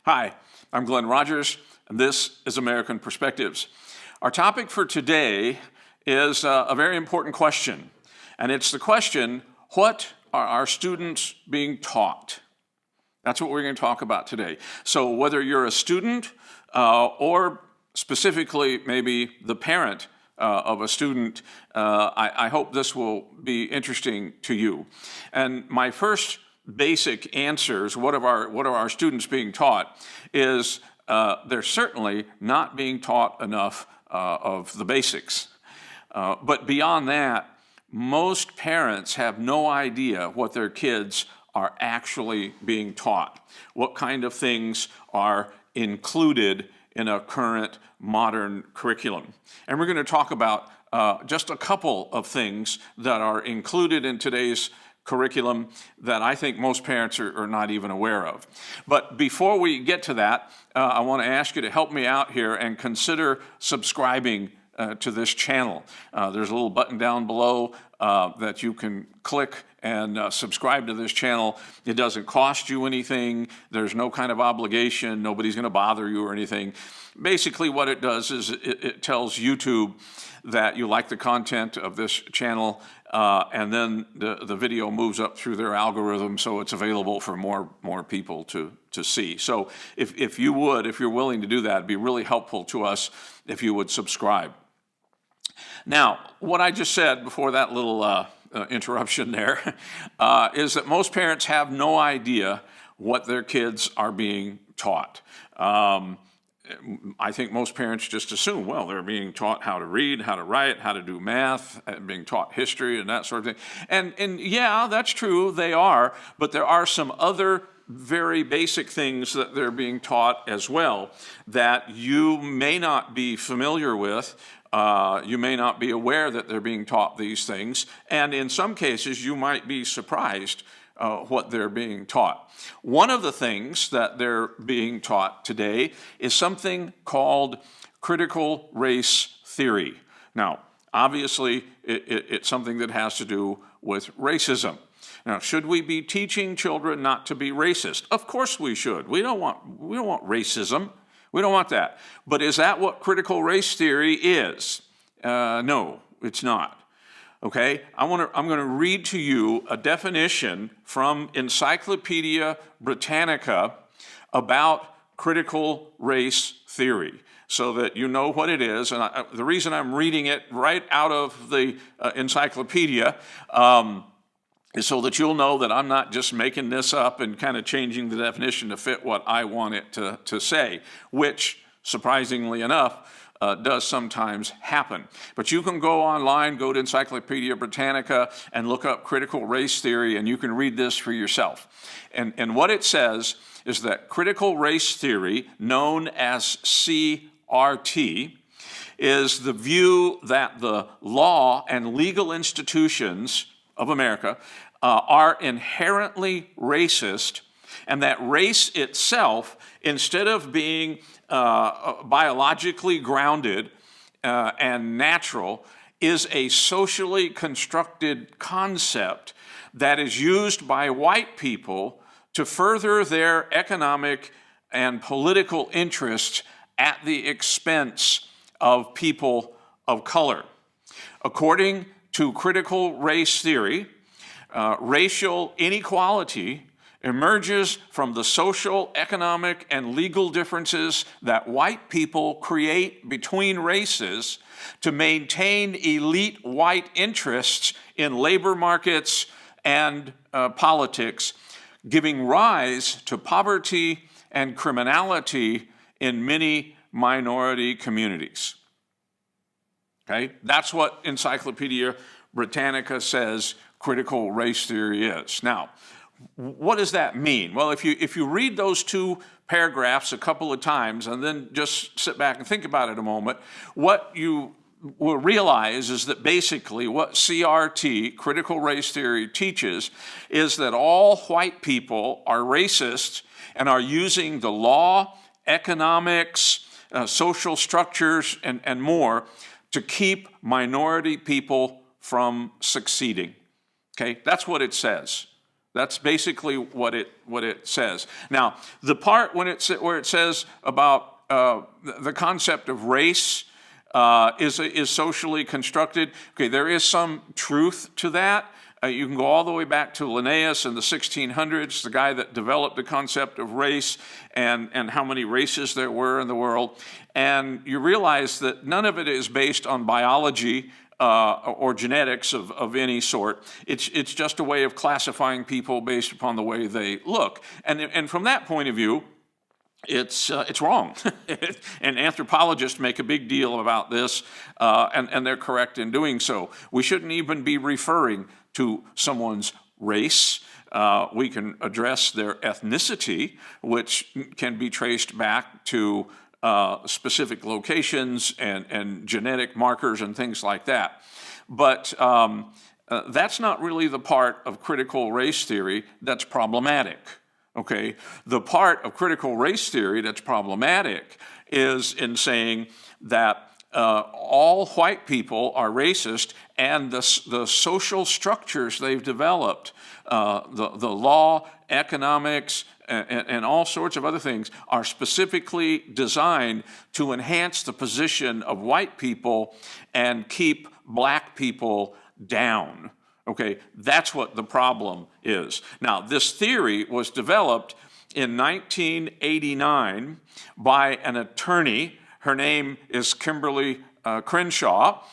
Hi, I'm Glenn Rogers, and this is American Perspectives. Our topic for today is a very important question, and it's the question, what are our students being taught? That's what we're going to talk about today. So whether you're a student or specifically maybe the parent of a student, I hope this will be interesting to you. And my first basic answers, what are our students being taught, is they're certainly not being taught enough of the basics. But beyond that, most parents have no idea what their kids are actually being taught, what kind of things are included in a current modern curriculum. And we're going to talk about just a couple of things that are included in today's curriculum that I think most parents are not even aware of. But before we get to that, I want to ask you to help me out here and consider subscribing to this channel. There's a little button down below that you can click and subscribe to this channel. It doesn't cost you anything. There's no kind of obligation. Nobody's going to bother you or anything. Basically what it does is it tells YouTube that you like the content of this channel, and then the video moves up through their algorithm so it's available for more people to see. So if you're willing to do that, it'd be really helpful to us if you would subscribe. Now, what I just said before that little interruption there is that most parents have no idea what their kids are being taught. I think most parents just assume, well, they're being taught how to read, how to write, how to do math, being taught history and that sort of thing. And yeah, that's true, they are, but there are some other very basic things that they're being taught as well that you may not be familiar with. You may not be aware that they're being taught these things, and in some cases you might be surprised what they're being taught. One of the things that they're being taught today is something called critical race theory. Now, obviously, it's something that has to do with racism. Now, should we be teaching children not to be racist? Of course we should. We don't want racism. We don't want that. But is that what critical race theory is? No, it's not. Okay, I'm going to read to you a definition from Encyclopedia Britannica about critical race theory so that you know what it is. And the reason I'm reading it right out of the encyclopedia is so that you'll know that I'm not just making this up and kind of changing the definition to fit what I want it to say, which, surprisingly enough, does sometimes happen. But you can go online, go to Encyclopedia Britannica, and look up critical race theory, and you can read this for yourself. And what it says is that critical race theory, known as CRT, is the view that the law and legal institutions of America are inherently racist, and that race itself, instead of being biologically grounded and natural, is a socially constructed concept that is used by white people to further their economic and political interests at the expense of people of color. According to critical race theory, racial inequality emerges from the social, economic, and legal differences that white people create between races to maintain elite white interests in labor markets and politics, giving rise to poverty and criminality in many minority communities. Okay, that's what Encyclopedia Britannica says critical race theory is. Now, what does that mean? Well, if you read those two paragraphs a couple of times and then just sit back and think about it a moment, what you will realize is that basically what CRT, critical race theory, teaches is that all white people are racist and are using the law, economics, social structures, and more to keep minority people from succeeding. Okay, that's what it says. That's basically what it says. Now, the part where it says about the concept of race is socially constructed. Okay, there is some truth to that. You can go all the way back to Linnaeus in the 1600s, the guy that developed the concept of race and how many races there were in the world. And you realize that none of it is based on biology or genetics of any sort. It's just a way of classifying people based upon the way they look. And from that point of view, it's wrong. And anthropologists make a big deal about this, and they're correct in doing so. We shouldn't even be referring to someone's race. We can address their ethnicity, which can be traced back to specific locations and genetic markers and things like that. But that's not really the part of critical race theory that's problematic. Okay, the part of critical race theory that's problematic is in saying that all white people are racist, and the social structures they've developed, the law, economics, and all sorts of other things are specifically designed to enhance the position of white people and keep black people down. Okay, that's what the problem is. Now, this theory was developed in 1989 by an attorney. Her name is Kimberly Crenshaw.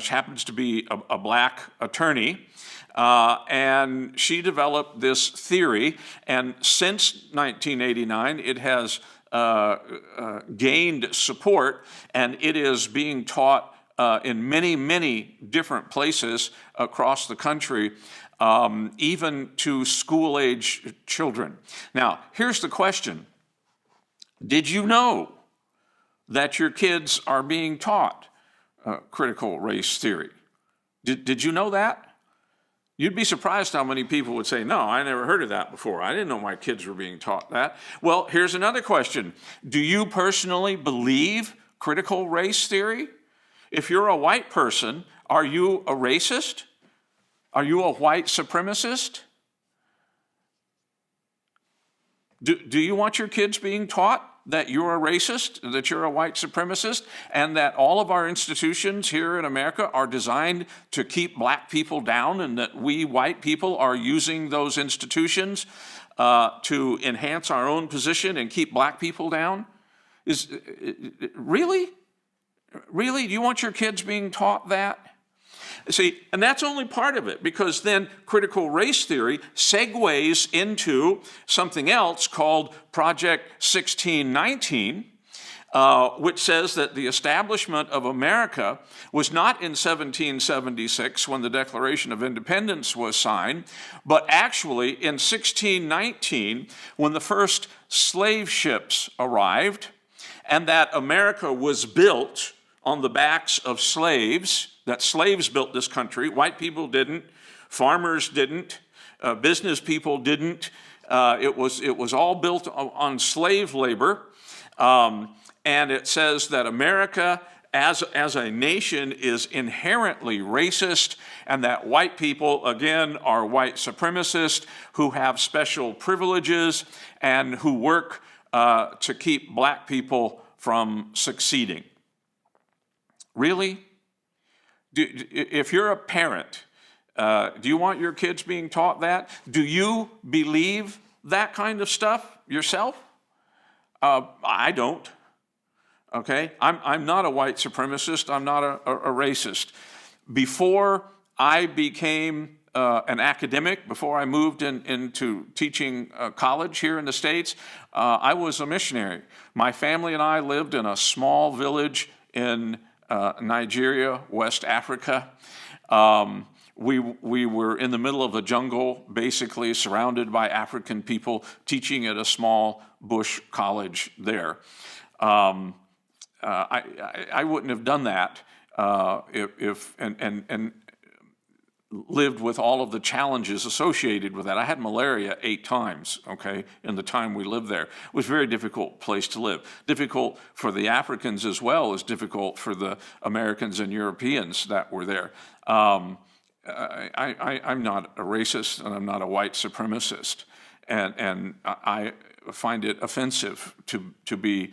She happens to be a black attorney. And she developed this theory, and since 1989, it has gained support, and it is being taught in many, many different places across the country, even to school-age children. Now, here's the question. Did you know that your kids are being taught critical race theory? Did you know that? You'd be surprised how many people would say, no, I never heard of that before. I didn't know my kids were being taught that. Well, here's another question. Do you personally believe critical race theory? If you're a white person, are you a racist? Are you a white supremacist? Do you want your kids being taught that you're a racist, that you're a white supremacist, and that all of our institutions here in America are designed to keep black people down, and that we white people are using those institutions to enhance our own position and keep black people down? Really? Really? Do you want your kids being taught that? See, and that's only part of it, because then critical race theory segues into something else called Project 1619, which says that the establishment of America was not in 1776 when the Declaration of Independence was signed, but actually in 1619 when the first slave ships arrived, and that America was built on the backs of slaves, that slaves built this country. White people didn't, farmers didn't, business people didn't. It was all built on slave labor. And it says that America as a nation is inherently racist, and that white people, again, are white supremacists who have special privileges and who work to keep black people from succeeding. Really? If you're a parent, do you want your kids being taught that? Do you believe that kind of stuff yourself? I don't. Okay? I'm not a white supremacist. I'm not a racist. Before I became an academic, before I moved into teaching college here in the States, I was a missionary. My family and I lived in a small village in Nigeria, West Africa. We were in the middle of a jungle, basically surrounded by African people, teaching at a small bush college there. I wouldn't have done that if lived with all of the challenges associated with that. I had malaria 8 times, okay, in the time we lived there. It was a very difficult place to live. Difficult for the Africans as well as difficult for the Americans and Europeans that were there. I'm not a racist and I'm not a white supremacist, and I find it offensive to be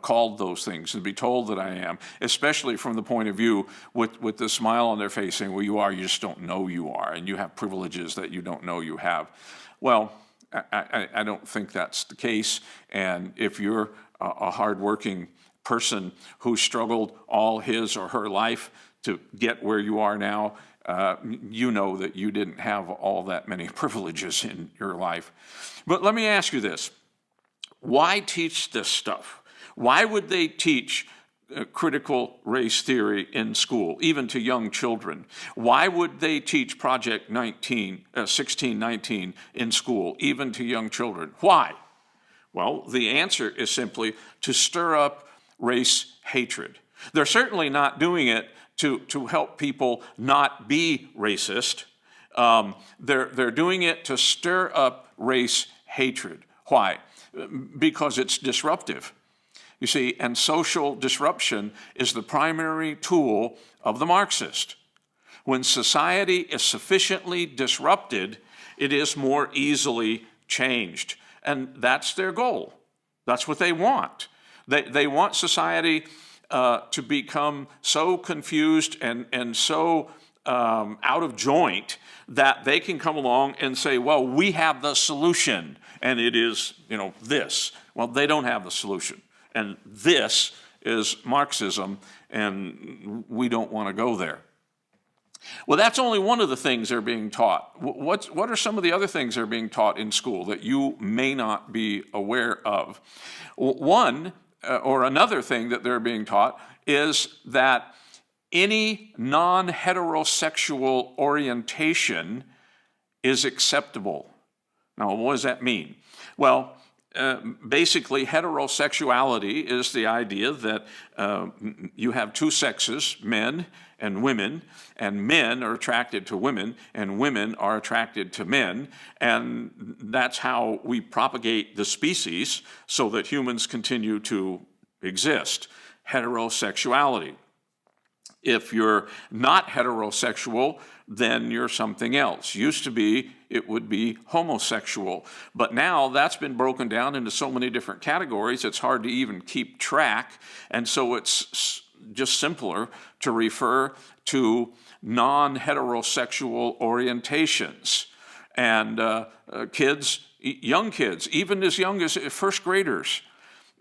called those things and be told that I am, especially from the point of view with the smile on their face saying, well, you just don't know you are, and you have privileges that you don't know you have. Well, I don't think that's the case, and if you're a hardworking person who struggled all his or her life to get where you are now, you know that you didn't have all that many privileges in your life. But let me ask you this. Why teach this stuff? Why would they teach critical race theory in school, even to young children? Why would they teach Project 1619 in school, even to young children? Why? Well, the answer is simply to stir up race hatred. They're certainly not doing it to help people not be racist. They're doing it to stir up race hatred. Why? Because it's disruptive. You see, and social disruption is the primary tool of the Marxist. When society is sufficiently disrupted, it is more easily changed. And that's their goal. That's what they want. They want society to become so confused and so out of joint that they can come along and say, well, we have the solution, and it is, this. Well, they don't have the solution. And this is Marxism, and we don't want to go there. Well, that's only one of the things they're being taught. What are some of the other things they're being taught in school that you may not be aware of? One, or another thing that they're being taught is that any non-heterosexual orientation is acceptable. Now, what does that mean? Well, basically, heterosexuality is the idea that you have two sexes, men and men are attracted to women, and women are attracted to men, and that's how we propagate the species so that humans continue to exist. Heterosexuality. If you're not heterosexual, then you're something else. Used to be, it would be homosexual. But now that's been broken down into so many different categories, it's hard to even keep track. And so it's just simpler to refer to non-heterosexual orientations. And kids, young kids, even as young as first graders,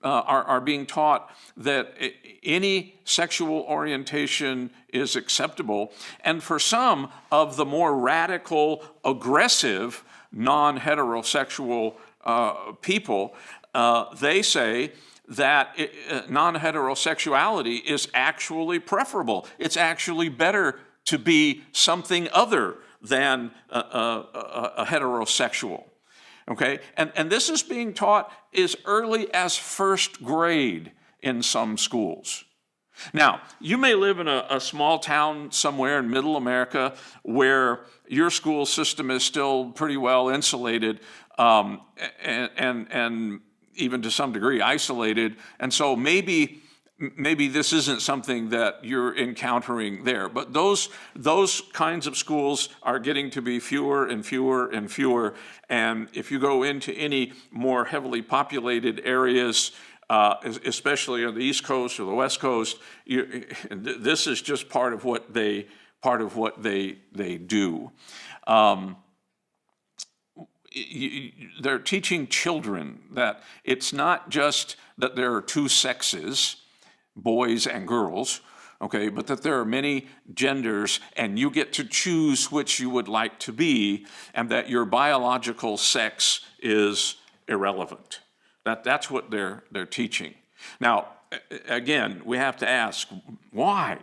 are being taught that any sexual orientation is acceptable. And for some of the more radical, aggressive, non-heterosexual people, they say that non-heterosexuality is actually preferable. It's actually better to be something other than a heterosexual. Okay, and this is being taught as early as first grade in some schools. Now, you may live in a small town somewhere in middle America where your school system is still pretty well insulated and even to some degree isolated, and so maybe this isn't something that you're encountering there. But those kinds of schools are getting to be fewer and fewer and fewer. And if you go into any more heavily populated areas, especially on the East Coast or the West Coast, this is just part of what they do. They're teaching children that it's not just that there are two sexes, boys and girls, okay, but that there are many genders and you get to choose which you would like to be, and that your biological sex is irrelevant. That's what they're teaching. Now, again, we have to ask, why?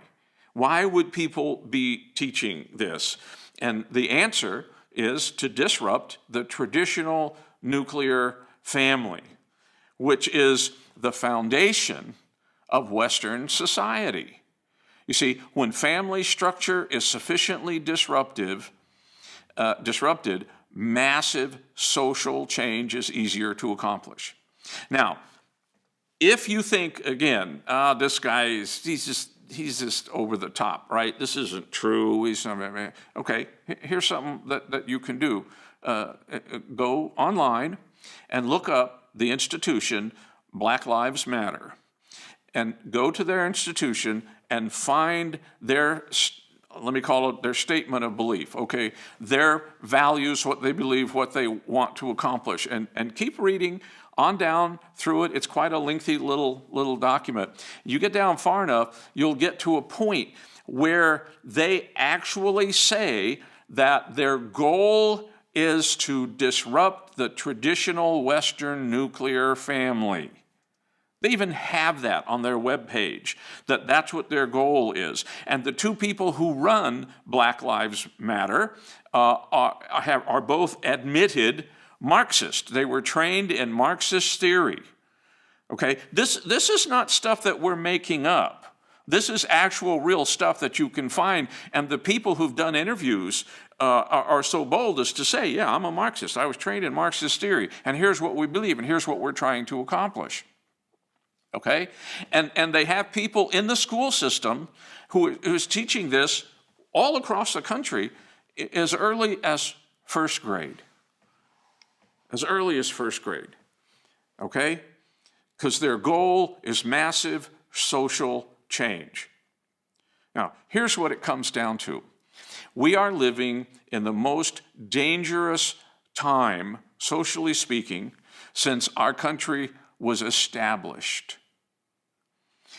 Why would people be teaching this? And the answer is to disrupt the traditional nuclear family, which is the foundation of Western society. You see, when family structure is sufficiently disrupted, massive social change is easier to accomplish. Now, if you think, again, this guy, he's just he's just over the top, right? This isn't true. Okay, here's something that you can do. Go online and look up the institution Black Lives Matter, and go to their institution and find their, let me call it their statement of belief, okay? Their values, what they believe, what they want to accomplish, and keep reading on down through it. It's quite a lengthy little document. You get down far enough, you'll get to a point where they actually say that their goal is to disrupt the traditional Western nuclear family. They even have that on their webpage, that's what their goal is. And the two people who run Black Lives Matter are both admitted Marxist. They were trained in Marxist theory. Okay, this is not stuff that we're making up. This is actual real stuff that you can find. And the people who've done interviews are so bold as to say, yeah, I'm a Marxist. I was trained in Marxist theory, and here's what we believe, and here's what we're trying to accomplish. Okay, and they have people in the school system who's teaching this all across the country as early as first grade. As early as first grade, okay? Because their goal is massive social change. Now, here's what it comes down to. We are living in the most dangerous time, socially speaking, since our country was established.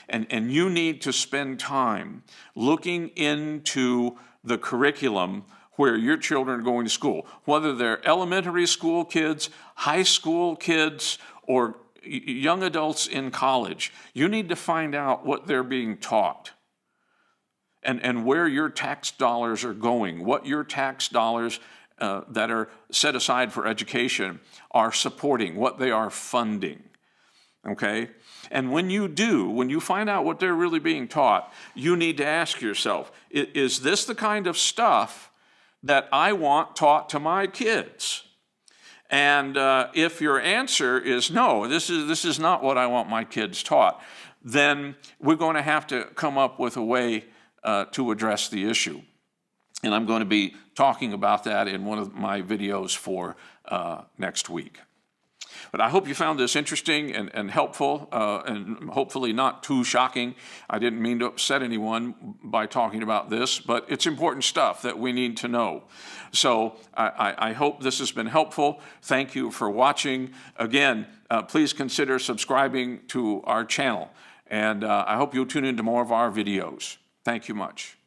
And you need to spend time looking into the curriculum where your children are going to school, whether they're elementary school kids, high school kids, or young adults in college. You need to find out what they're being taught and where your tax dollars are going, what your tax dollars that are set aside for education are supporting, what they are funding, okay? And when you find out what they're really being taught, you need to ask yourself, is this the kind of stuff that I want taught to my kids? And if your answer is no, this is not what I want my kids taught, then we're going to have to come up with a way to address the issue. And I'm going to be talking about that in one of my videos for next week. But I hope you found this interesting and helpful, and hopefully not too shocking. I didn't mean to upset anyone by talking about this, but it's important stuff that we need to know. So I hope this has been helpful. Thank you for watching. Again, please consider subscribing to our channel, and I hope you'll tune into more of our videos. Thank you much.